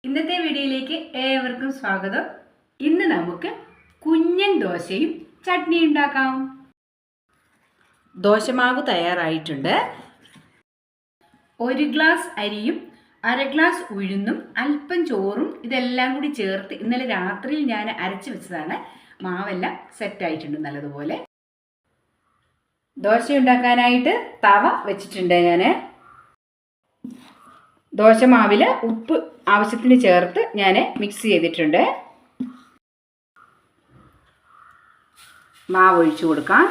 ഇന്നത്തെ വീഡിയോയിലേക്ക് ഏവർക്കും സ്വാഗതം. ഇന്ന് നമുക്ക് കുഞ്ഞൻ ദോശയും ചട്നി ഉണ്ടാക്കാം. ദോശമാവ് തയ്യാറായിട്ടുണ്ട്. 1 ഗ്ലാസ് അരിയും 1/2 ഗ്ലാസ് ഉഴുന്നും അല്പം ചോറും ഇതെല്ലാം കൂടി ചേർത്ത് ഇന്നലെ രാത്രിയിൽ ഞാൻ അരച്ചു വെച്ചതാണ്. മാവെല്ലാം സെറ്റായിട്ടുണ്ട് നല്ലതുപോലെ. ദോശ ഉണ്ടാക്കാനായിട്ട് തവ വെച്ചിട്ടുണ്ട്. ഞാൻ ദോശമാവിൽ ഉപ്പ് ആവശ്യത്തിന് ചേർത്ത് ഞാൻ മിക്സ് ചെയ്തിട്ടുണ്ട്. മാവ് ഒഴിച്ചു കൊടുക്കാം.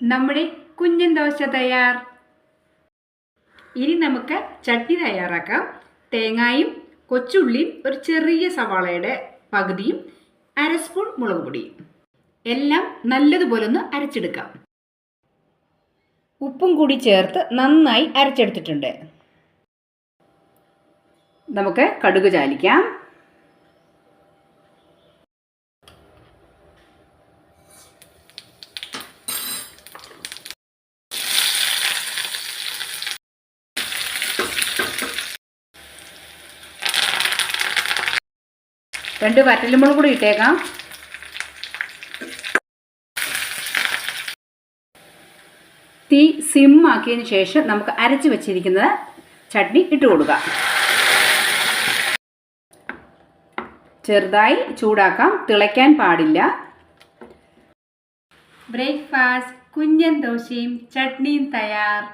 നമ്മുടെ കുഞ്ഞൻ ദോശ തയ്യാർ. ഇനി നമുക്ക് ചട്നി തയ്യാറാക്കാം. തേങ്ങായും കൊച്ചുള്ളിയും ഒരു ചെറിയ സവാളയുടെ പകുതിയും 1/2 സ്പൂൺ മുളക് പൊടിയും എല്ലാം നല്ലതുപോലെ ഒന്ന് അരച്ചെടുക്കാം. ഉപ്പും കൂടി ചേർത്ത് നന്നായി അരച്ചെടുത്തിട്ടുണ്ട്. നമുക്ക് കടുക് ചാലിക്കാം. രണ്ട് വറ്റൽമുളക് കൂടി ഇട്ടേക്കാം. തീ സിം ആക്കിയതിന് ശേഷം നമുക്ക് അരച്ച് വെച്ചിരിക്കുന്ന ചട്നി ഇട്ട് കൊടുക്കാം. ചെറുതായി ചൂടാക്കാം, തിളയ്ക്കാൻ പാടില്ല. ബ്രേക്ക്ഫാസ്റ്റ് കുഞ്ഞൻ ദോശയും ചട്നിയും തയ്യാർ.